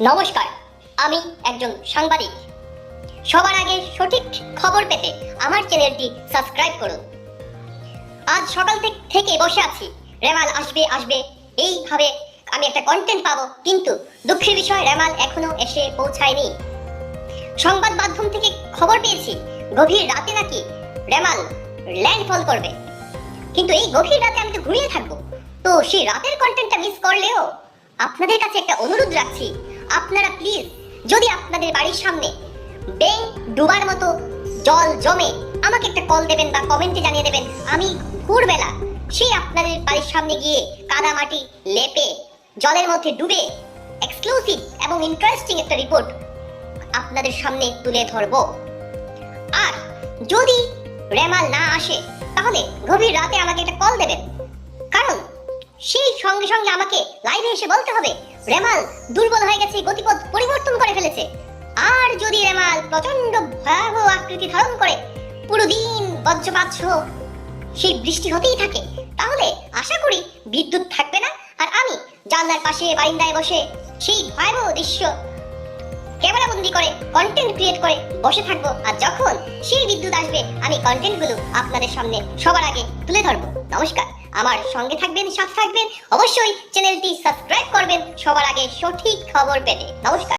নমস্কার, আমি একজন সাংবাদিক। সবার আগে সঠিক খবর পেতে আমার চ্যানেলটি সাবস্ক্রাইব করুন। আজ সকাল থেকে বসে আছি, রেমাল আসবে এইভাবে আমি একটা কন্টেন্ট পাবো, কিন্তু দুঃখের বিষয় রেমাল এখনো এসে পৌঁছায়নি। সংবাদ মাধ্যম থেকে খবর পেয়েছি গভীর রাতে নাকি রেমাল ল্যান্ডফল করবে, কিন্তু এই গভীর রাতে আমি তো ঘুমিয়ে থাকবো, তো সেই রাতের কন্টেন্টটা মিস করলেও আপনাদের কাছে একটা অনুরোধ রাখছি, আপনারা প্লিজ যদি আপনাদের বাড়ির সামনে ব্যাঙ ডুবার মতো জল জমে আমাকে একটা কল দেবেন বা কমেন্টে জানিয়ে দেবেন। আমি ভোরবেলা সেই আপনাদের বাড়ির সামনে গিয়ে কাদা মাটি লেপে জলের মধ্যে ডুবে এক্সক্লুসিভ এবং ইন্টারেস্টিং একটা রিপোর্ট আপনাদের সামনে তুলে ধরবো। আর যদি রেমাল না আসে তাহলে গভীর রাতে আমাকে একটা কল দেবেন, কারণ সেই সঙ্গে সঙ্গে আমাকে লাইভে এসে বলতে হবে রেমাল দুর্বল হয়ে গেছে, গতিপথ পরিবর্তন করে ফেলেছে। আর যদি রেমাল প্রচন্ড ভয়াবহ আকৃতি ধারণ করে পুরো দিন বজ্রপাত সহ সেই বৃষ্টি হতেই থাকে, তাহলে আশা করি বিদ্যুৎ থাকবে না, আর আমি জানলার পাশে বারান্দায় বসে সেই ভয়াবহ দৃশ্য ক্যামেরাবন্দি করে কন্টেন্ট ক্রিয়েট করে বসে থাকবো। আর যখন সেই বিদ্যুৎ আসবে আমি কন্টেন্টগুলো আপনাদের সামনে সবার আগে তুলে ধরবো। নমস্কার, আমার সঙ্গে থাকবেন, সাথে থাকবেন, অবশ্যই চ্যানেলটি সাবস্ক্রাইব করবেন সবার আগে সঠিক খবর পেতে। নমস্কার।